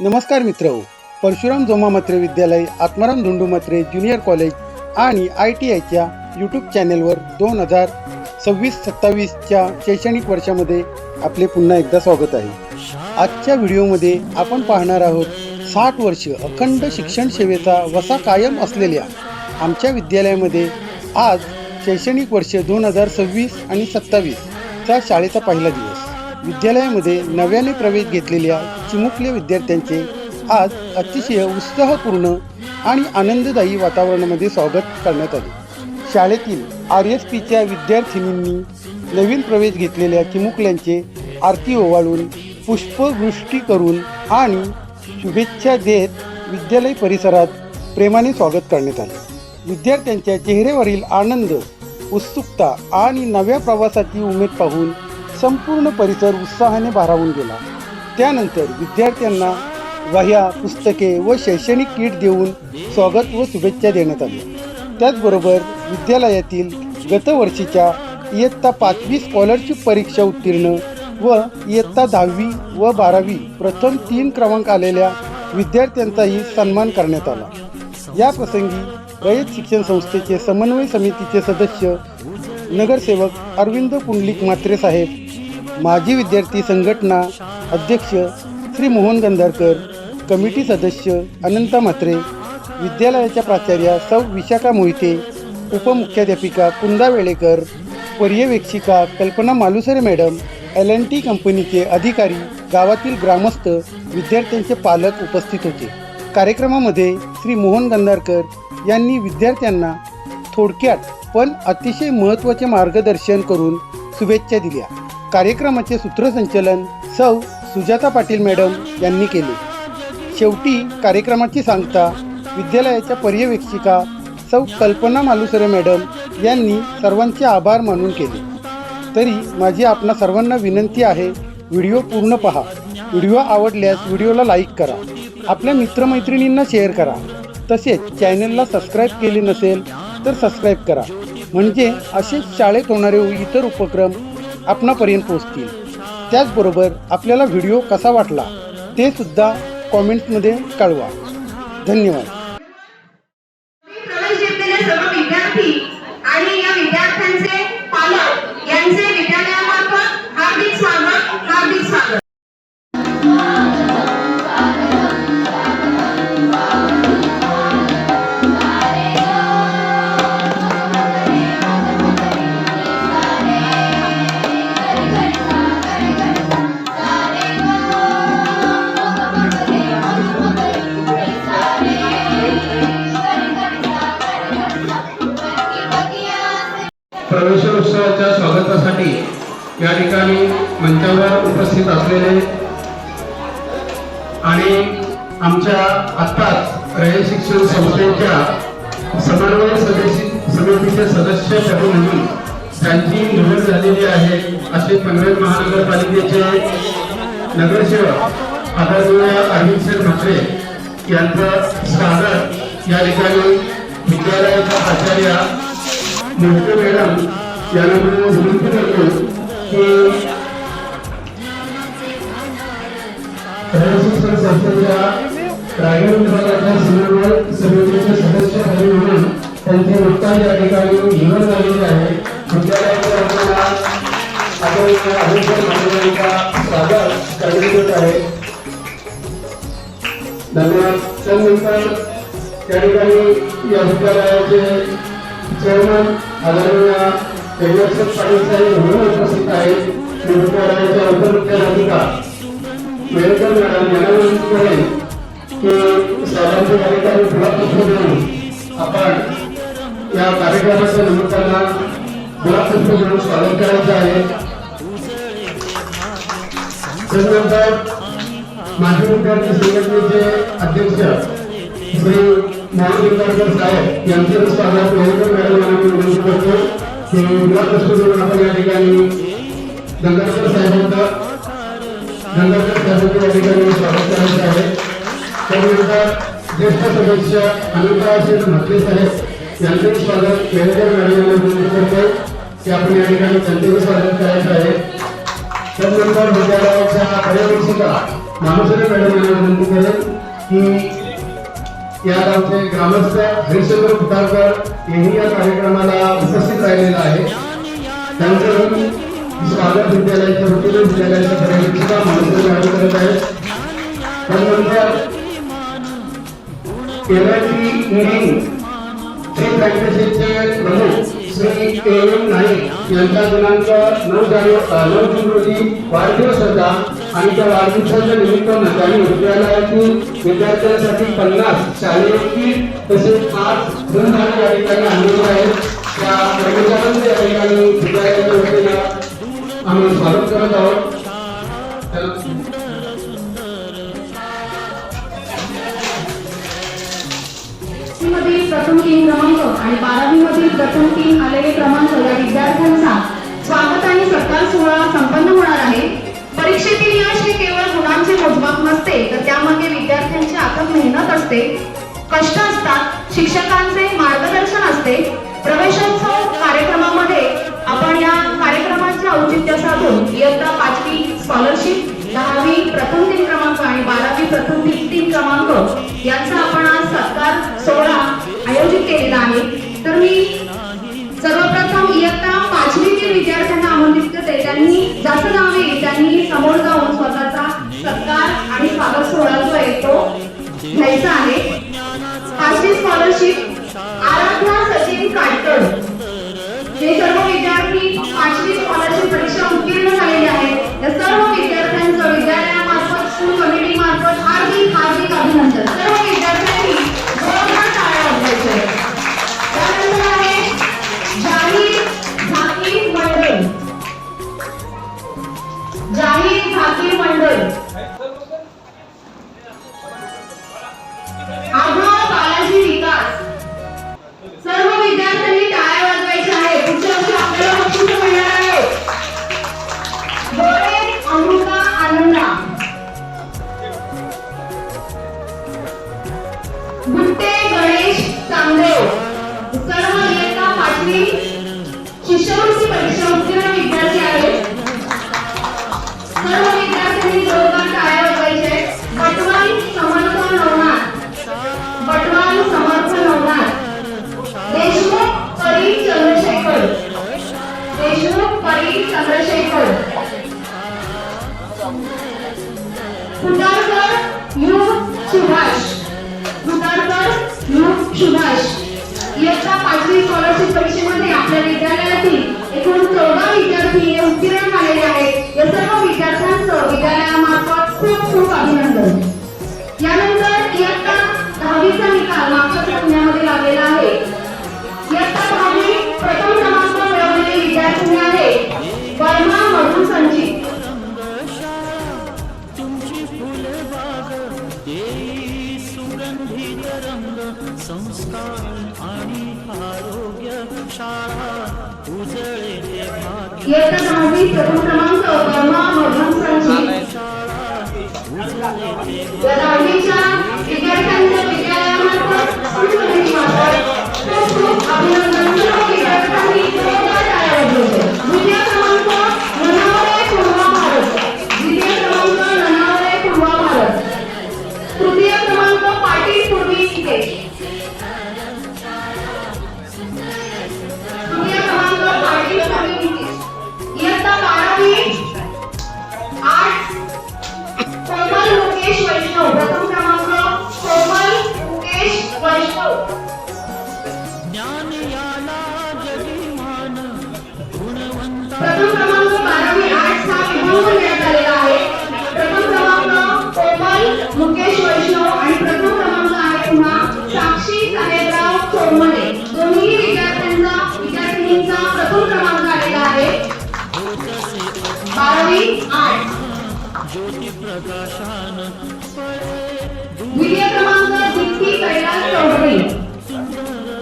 नमस्कार मित्रहो, परशुराम जोमा म्हात्रे विद्यालय, आत्माराम धोंडू म्हात्रे ज्युनियर कॉलेज आणि ITIच्या यूट्यूब चॅनेलवर 2026-27च्या शैक्षणिक वर्षामध्ये आपले पुन्हा एकदा स्वागत आहे। आजच्या व्हिडिओमध्ये आपण पाहणार आहोत 60 वर्ष अखंड शिक्षण सेवेचा वसा कायम असलेल्या आमच्या विद्यालयामध्ये आज शैक्षणिक वर्ष 2026 आणि 27चा शाळेचा पहिला दिवस। विद्यालयामध्ये नव्याने प्रवेश घेतलेल्या चिमुकल्या विद्यार्थ्यांचे आज अतिशय उत्साहपूर्ण आणि आनंददायी वातावरणामध्ये स्वागत करण्यात आले। शाळेतील RSPच्या विद्यार्थिनींनी नवीन प्रवेश घेतलेल्या चिमुकल्यांचे आरती ओवाळून पुष्पवृष्टी करून आणि शुभेच्छा देत विद्यालय परिसरात प्रेमाने स्वागत करण्यात आले। विद्यार्थ्यांच्या चेहऱ्यावरील आनंद, उत्सुकता आणि नव्या प्रवासाची उमेद पाहून संपूर्ण परिसर उत्साहाने भारावून गेला। त्यानंतर विद्यार्थ्यांना वह्या, पुस्तके व शैक्षणिक किट देऊन स्वागत व शुभेच्छा देण्यात आल्या। त्याचबरोबर विद्यालयातील गतवर्षीच्या इयत्ता 5वी स्कॉलरशिप परीक्षा उत्तीर्ण व इयत्ता 10वी व 12वी प्रथम 3 क्रमांक आलेल्या विद्यार्थ्यांचाही सन्मान करण्यात आला। या प्रसंगी रयत शिक्षण संस्थेचे समन्वय समितीचे सदस्य नगरसेवक अरविंद पुंडलिक म्हात्रे साहेब, माजी विद्यार्थी संघटना अध्यक्ष श्री मोहन गंधारकर, कमिटी सदस्य अनंता म्हात्रे, विद्यालयाच्या प्राचार्या सौ विशाखा मोहिते, उपमुख्याध्यापिका कुंदा वेळेकर, पर्यवेक्षिका कल्पना मालुसरे मॅडम, L&T कंपनीचे अधिकारी, गावातील ग्रामस्थ, विद्यार्थ्यांचे पालक उपस्थित होते। कार्यक्रमामध्ये श्री मोहन गंधारकर यांनी विद्यार्थ्यांना थोडक्यात पण अतिशय महत्त्वाचे मार्गदर्शन करून शुभेच्छा दिल्या। कार्यक्रमाचे सूत्रसंचालन सौ सुजाता पाटील मॅडम यांनी केले। शेवटी कार्यक्रमाची सांगता विद्यालयाच्या पर्यवेक्षिका सौ कल्पना मालुसरे मॅडम यांनी सर्वांचे आभार मानून केले। तरी माझी आपणा सर्वांना विनंती आहे, व्हिडिओ पूर्ण पहा। व्हिडिओ आवडल्यास व्हिडिओला लाईक करा, आपल्या मित्रमैत्रिणींना शेअर करा, तसेच चॅनलला सबस्क्राईब केले नसेल तर सबस्क्राईब करा, म्हणजे असे शाळेत होणारे इतर उपक्रम आपणापर्यंत पोहोचतील। त्याचबरोबर आपल्याला व्हिडिओ कसा वाटला ते सुद्धा कॉमेंट्समध्ये कळवा। धन्यवाद। प्रवेश घेतलेले सर्व विद्यार्थी आणि या विद्यार्थ्यांचे पालक यांचे विद्यालयामार्फत हार्दिक स्वागत। प्रवेशोत्सवाच्या स्वागतासाठी या ठिकाणी मंचावर उपस्थित असलेले आणि आमच्या आत्ताच रयत शिक्षण संस्थेच्या समन्वय समितीचे सदस्य म्हणून त्यांची निवड झालेली आहे असे पनवेल महानगरपालिकेचे नगरसेवक आदरणीय अरविंद म्हात्रे यांचं स्वागत या ठिकाणी विद्यालयाच्या प्राचार्या मोहिते मॅडम यांना विनंती करतो की शिक्षण संस्थेच्या रायगड विभागाच्या समन्वय समितीचे सदस्य म्हणून त्यांची नुकताच या ठिकाणी निवड झालेली आहे। विद्यालयाच्या स्वागत करण्यात येत आहे। धन्यवाद। त्यानंतर त्या ठिकाणी या विद्यालयाचे चेअरमन आदरणीय देवदर्शक पाटील साहेब म्हणून उपस्थित आहेत। विद्यालयाच्या उपमुख्याध्यापिका वेळेकर मॅडम यांना विनंती करेन की सर्वांचे कार्यक्रम गुलाबपुष्प देऊन आपण या कार्यक्रमाच्या निमित्तानं गुलाबपुष्प देऊन स्वागत करायचे आहे। त्यानंतर माजी विद्यार्थी संघटनेचे अध्यक्ष श्री मोहन गंधारकर साहेब यांचे स्वागत वेळेकर मॅडम यांना विनंती करतो की गुलाबपुष्प देऊन आपण या ठिकाणी गंधारकर साहेबांच्या या ठिकाणी स्वागत करायचे आहे। त्यानंतर ज्येष्ठ सदस्य अनंता म्हात्रे साहेब यांचे स्वागत वेळेकर मॅडम यांना विनंती करतो की आपण या ठिकाणी त्यांचे स्वागत करायचे आहे। त्यानंतर विद्यालयाच्या पर्यवेक्षिका मानुसरी मॅडम यांना विनंती करेल की या गावचे ग्रामस्थ हरिश्चंद्र खुटारकर हेही या कार्यक्रमाला उपस्थित राहिलेला आहे. त्यांचं स्वागत विद्यालयाच्या वतीने विद्यालयाच्या पर्यवेक्षिका मानुसरी मॅडम करत आहेत. त्यानंतर केरळची श्री फ्रँचायझीचे प्रमुख श्री एम नाईक यांचा दिनांक 9 जून रोजी वाढदिवस होता आणि त्या वाढदिवसाच्या निमित्तानं त्यांनी विद्यालयातील विद्यार्थ्यांसाठी 50 शालेय किट तसेच 5 धनधान्य या ठिकाणी आणलेले आहेत. त्या कर्मचाऱ्यांचे या ठिकाणी विद्यालयाच्या वतीनं आम्ही स्वागत करत आहोत. मधील प्रथम 3 क्रमांक आणि 12वी मधील प्रथम 3 आलेले क्रमांक या विद्यार्थ्यांचा स्वागत आणि सत्कार सोहळा संपन्न होणार आहे. परीक्षेतील यश हे केवळ गुणांचे मोजमाप नसते, तर त्यामध्ये विद्यार्थ्यांची अथक मेहनत असते, कष्ट असतात, शिक्षकांचे मार्गदर्शन असते. प्रवेशोत्सव कार्यक्रमामध्ये आपण या कार्यक्रमाचे औचित्य साधून इयत्ता 5वी स्कॉलरशिप, 10वी प्रथम 3 क्रमांक आणि 12वी प्रथम 3 क्रमांक यांचा आपण आज सत्कार सोहळा आयोजित केलेला आहे. तर मी सर्वप्रथम इयत्ता 5वीतील विद्यार्थ्यांना आमंत्रित करते. त्यांनी ज्याचं नाव येईल त्यांनी समोर जाऊन स्वतःचा सत्कार आणि स्वागत सोहळा जो आहे तो घ्यायचा आहे. 5वी स्कॉलरशिप आराधना सचिन काटकर. हे सर्व विद्यार्थी 5वी स्कॉलरशिप परीक्षा उत्तीर्ण झालेले आहेत. या सर्व विद्यार्थ्यांचं विद्यालयामार्फत स्कूल कमिटी मार्फत हार्दिक अभिनंदन. सर्व विद्यार्थ्यांनी जोरदार टाळ्या वाजवायच्या. त्यानंतर आहे जाहीर झाकीर मंडळ. जाहीर झाकीर मंडळ आघाव बालाजी विकास. सर्व विद्यार्थ्यांनी टाळ्या वाजवायच्या आहेत. पुढच्या वर्षी आपल्याला बक्षीस मिळणार आहे. डोळे अमृता आनंदा. गुट्टे गणेश चांदेव. सर्व इयत्ता 5वी शिष्यवृत्ती परीक्षा उत्तीर्ण विद्यार्थी आहेत. सर्व विद्यार्थ्यांनी जोरदार टाळ्या वाजवायच्या आहेत. बटवाल समर्थ नवनाथ. बटवाल समर्थ नवनाथ. देशमुख परी चंद्रशेखर. देशमुख परी चंद्रशेखर. खुटारकर यू सुभाष. खुटारकर यू सुभाष. इयत्ता 5वी स्कॉलरशिप परीक्षेमध्ये आपल्या विद्यालयातील एकूण 14 विद्यार्थी हे उत्तीर्ण झालेले आहेत. या सर्व विद्यार्थ्यांचं विद्यालयामार्फत खूप अभिनंदन. यानंतर इयत्ता 10वीचा निकाल मागच्या महिन्यामध्ये लागलेला आहे. इयत्ता 10वी प्रथम क्रमांक मिळवलेले विद्यार्थी आहे वर्मा मधु संचित. इयत्ता 10वी प्रथम क्रमांक वर्मा मधु संचित. या 10वीच्या विद्यार्थ्यांच्या विद्यालयामार्फत खूप अभिनंदन. सर्व विद्यार्थ्यांनी जोरदार टाळ्या वाजवल्या. द्वितीय क्रमांक ननावरे पूर्वा भारत. द्वितीय क्रमांक ननावरे पूर्वा भारत. तृतीय क्रमांक पाटील पूर्वी निकेश. तृतीय क्रमांक पाटील पूर्वी निकेश. इयत्ता 12वी आर्ट्स कोमल मुकेश वैष्णव. प्रथम क्रमांक कोमल मुकेश वैष्णव. प्रथम क्रमांक 12वी आर्ट्स हा विभाग देण्यात आलेला आहे. प्रथम क्रमांक कोमल मुकेश वैष्णव आणि प्रथम क्रमांक आहे पुन्हा साक्षी साहेबराव चोरमले. दोन्ही विद्यार्थिनींचा प्रथम क्रमांक आलेला आहे. 12वी आर्ट्स. द्वितीय क्रमांक दीप्ती कैलास चौधरी.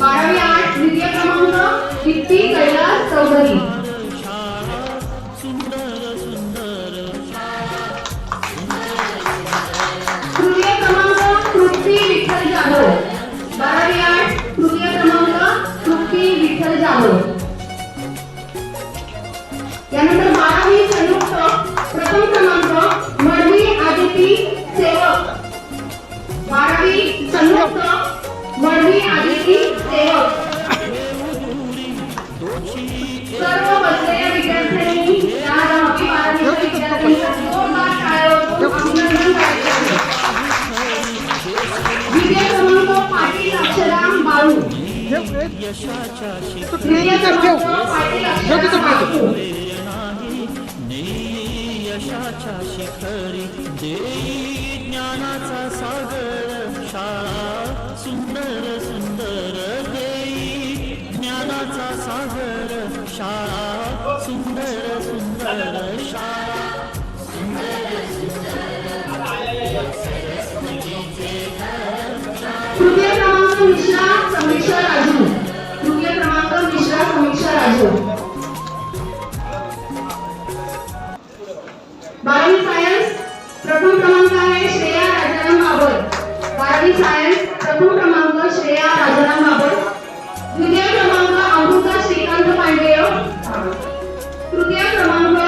12वी आर्ट्स द्वितीय क्रमांक दीप्ती कैलास चौधरी. तृतीय क्रमांक तृप्ती विठ्ठल जाधव. 12वी आर्ट्स तृतीय क्रमांक तृप्ती विठ्ठल जाधव. यानंतर 12वी संयुक्त द्वितीय क्रमांक पाटील अक्षरा नागपूर. यशाच्या शिखरी देई ज्ञानाचा सागर शाळा सुंदर सुंदर देई ज्ञानाचा सागर शाळा सुंदर सुंदर शाळा तृतीय क्रमांक मिश्रा समीक्षा राजू. तृतीय क्रमांक मिश्रा समीक्षा राजू. 12वी सायन्स प्रथम क्रमांक आहे श्रेया राजाराम बाबर. 12वी सायन्स प्रथम क्रमांक श्रेया राजाराम बाबर. द्वितीय क्रमांक अमृता श्रीकांत पांडेय. तृतीय क्रमांक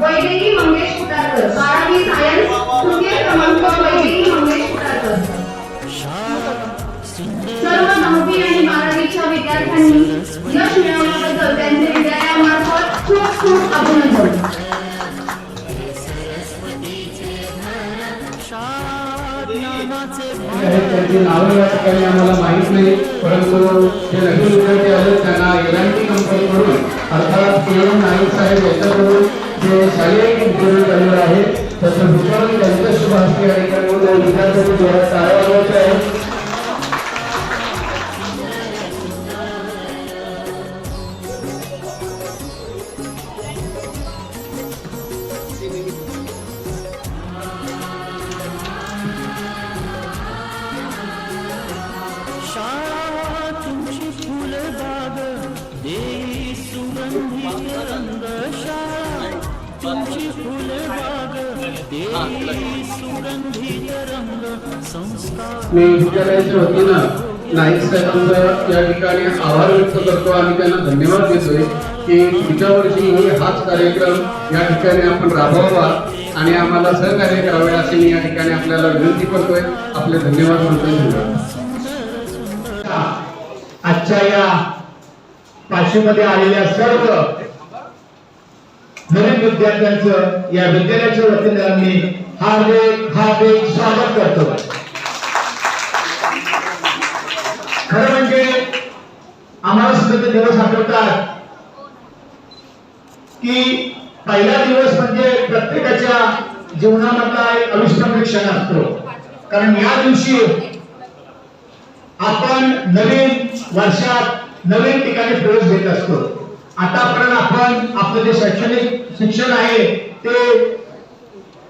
वैदेही मंगेश कुटारकर. 12वी सायन्स तृतीय क्रमांक वैदेही मंगेश कुटारकर. सर्व 9वी आणि 12वीच्या विद्यार्थ्यांनी यश मिळवल्याबद्दल त्यांचे विद्यालयामार्फत खूप खूप अभिनंदन. त्यांची नावं या ठिकाणी आम्हाला माहीत नाही, परंतु जे नवीन विद्यार्थी आले त्यांना एल&टी कंपनीकडून अर्थात के.एम. नाईक साहेब यांच्याकडून जे शालेय विद्यालय झालेलं आहे त्याचं वितरण त्यांच्या शुभ हस्ते या ठिकाणी होऊन विद्यार्थ्यांनी जोरात टाळ्या वाजवायच्या आहेत. शाळा तुमची फुलबाग देई सुगंधी रंग शाळा तुमची फुलबाग देई सुगंधी रंग संस्कार. मी विद्यालयाच्या वतीनं नाईक साहेबांचा या ठिकाणी आभार व्यक्त करतो आणि त्यांना धन्यवाद देतोय की पुढच्या वर्षी हाच कार्यक्रम या ठिकाणी आपण राबवावा आणि आम्हाला सहकार्य करावे असे मी या ठिकाणी आपल्याला विनंती करतोय. आपले धन्यवाद म्हणतोय. आजच्या या पाचवीमध्ये आलेल्या सर्व नवीन विद्यार्थ्यांचं या विद्यालयाच्या वतीने मी हार्दिक स्वागत करतो. खरं म्हणजे आम्हाला सुद्धा ते दिवस आठवतात की पहिला दिवस म्हणजे प्रत्येकाच्या जीवनामधला एक अविस्मरणीय क्षण असतो. कारण या दिवशी आपण नवीन वर्षात नवीन ठिकाणी प्रवेश घेत असतो. आतापर्यंत आपण आपलं जे शैक्षणिक शिक्षण आहे ते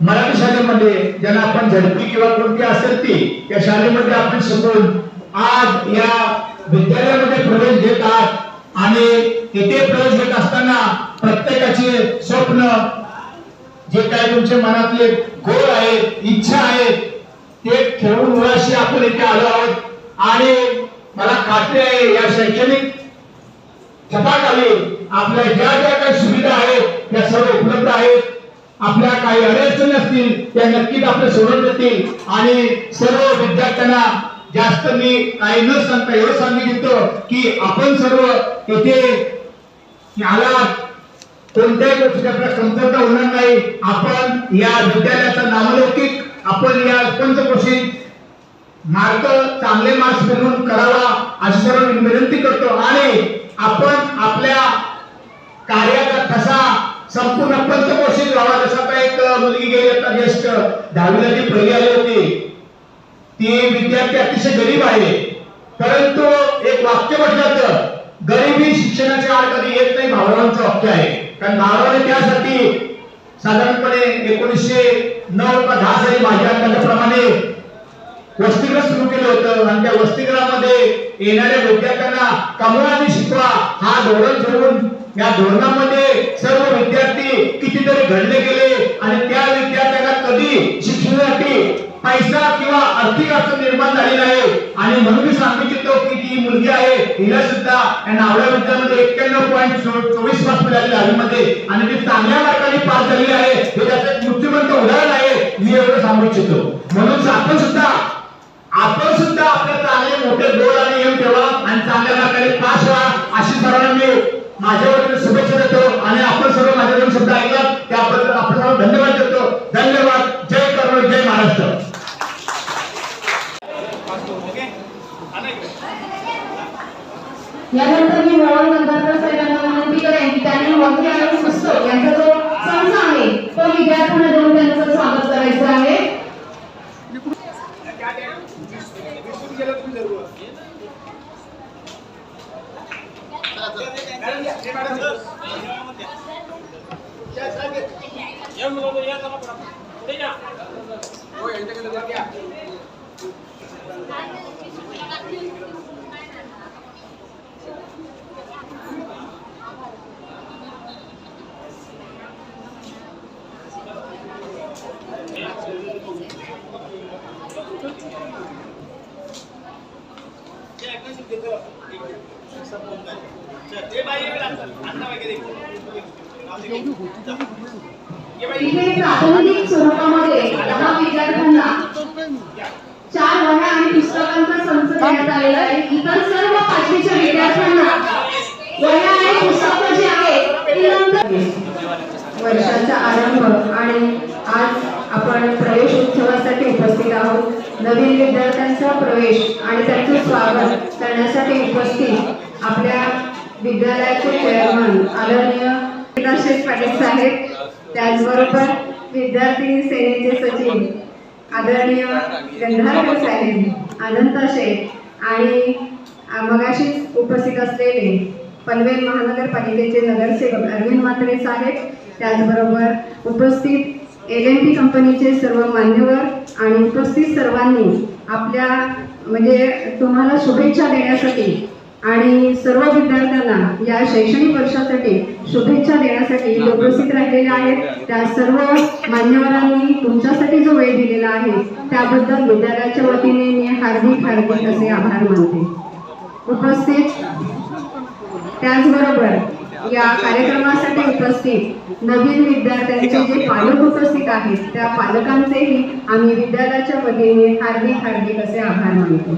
मराठी शाळेमध्ये ज्यांना आपण झडपी किंवा कोणती असेल ती त्या शाळेमध्ये आपण शिकून आज या विद्यालयामध्ये प्रवेश घेत आहात आणि इथे प्रवेश घेत असताना प्रत्येकाचे स्वप्न जे काय तुमच्या मनातले गोल आहेत इच्छा आहेत ते खेळून मुळाशी आपण इथे आलो आहोत. आणि मला खात्री आहे या शैक्षणिक छताखाली आपल्या ज्या ज्या काही सुविधा आहेत त्या सर्व उपलब्ध आहेत. आपल्या काही अडचणी असतील त्या नक्कीच आपल्या सोडून देतील आणि सर्व विद्यार्थ्यांना जास्त मी काही न सांगता एवढं सांगू इच्छितो की आपण सर्व येथे आला कोणत्याही गोष्टीची आपल्याला कमतरता होणार नाही. आपण या विद्यालयाचा नामलौकिक आपण या पंचक्रोशीत मार्क चांगले मार्क्स मिळवून करावा अशी सर्व विनंती करतो आणि आपण आपल्या कार्याचा ठसा संपूर्ण पंचक्रोशीत व्हावा. जसा का एक मुलगी गेली आता ज्येष्ठ 10वीला जी पहिली आली होती ती विद्यार्थी अतिशय गरीब आहे, परंतु एक वाक्य म्हटलं गरिबी शिक्षणाच्या आड कधी येत नाही भावरावांचं वाक्य आहे. कारण भावरावाने त्यासाठी साधारणपणे 1909 का 10 साली माझ्या अंदाजाप्रमाणे वसतिगृह सुरू केलं होतं आणि त्या वसतिगृहामध्ये येणाऱ्या विद्यार्थ्यांना कमवा आणि शिकवा हा धोरण ठेवून या धोरणामध्ये सर्व विद्यार्थी कितीतरी घडले गेले आणि त्या विद्यार्थ्यांना कधी शिक्षणासाठी पैसा किंवा आर्थिक अडचण निर्माण झाली नाही. आणि म्हणून मी सांगू इच्छितो की ती मुलगी आहे हिला सुद्धा या नावडा विद्यालयामध्ये 91.24 मार्क्स मिळाले 10वीमध्ये आणि ती चांगल्या मार्काने पास झाली आहे. हे त्याचं मूर्तिमंत उदाहरण आहे. मी एवढं सांगू इच्छितो. म्हणून आपण सुद्धा आपले चांगले मोठे गोल आणि एम ठेवा आणि चांगल्या मार्काने पास व्हा अशी सर्वांना मी माझ्या वतीने शुभेच्छा देतो आणि आपण सर्व माझ्याकडून शब्द ऐकलात त्याबद्दल आपण सर्व धन्यवाद देतो. धन्यवाद. जय कर्नाटक, जय महाराष्ट्र. यानंतर मी मोहन गंगाधर साहेबांना विनंती करेन की त्यांनी मोठे आणि पुस्तक यांचा जो संच आहे तो विद्यार्थ्यांना देऊन त्यांचं स्वागत करायचं आहे. इथे प्रातिनिधिक स्वरूपामध्ये 10 विद्यार्थ्यांना 4 वह्या आणि पुस्तकांचा संच देण्यात आलेला आहे. इतर सर्व 5वीच्या विद्यार्थ्यांना वह्या आणि पुस्तकं जी आहेत ती नंतर वर्षाचा आरंभ आणि आज आपण प्रवेश उत्सवासाठी उपस्थित आहोत. नवीन विद्यार्थ्यांचा प्रवेश आणि त्यांचे स्वागत करण्यासाठी उपस्थित आपल्या विद्यालयाचे चेअरमन आदरणीय विकास पाटील साहेब, त्याचबरोबर विद्यार्थी सेनेचे सचिव आदरणीय गंधारकर साहेब, अनंत शेठ आणि मगाशीच उपस्थित असलेले पनवेल महानगरपालिकेचे नगरसेवक अरविंद म्हात्रे साहेब, त्याचबरोबर उपस्थित LNT कंपनीचे सर्व मान्यवर आणि उपस्थित सर्वांनी आपल्या तुम्हाला शुभेच्छा देण्यासाठी आणि सर्व विद्यार्थ्यांना या शैक्षणिक वर्षासाठी शुभेच्छा देण्यासाठी उपस्थित राहिलेले आहेत. त्या सर्व मान्यवरांनी तुमच्यासाठी जो वेळ दिलेला आहे त्याबद्दल विद्यालयाच्या वतीने मी हार्दिक असे आभार मानते. उपस्थित त्याचबरोबर या कार्यक्रमासाठी उपस्थित नवीन विद्यार्थ्यांचे जे पालक उपस्थित आहेत त्या पालकांचेही आम्ही विद्यालयाच्या वतीने हार्दिक असे आभार मानतो.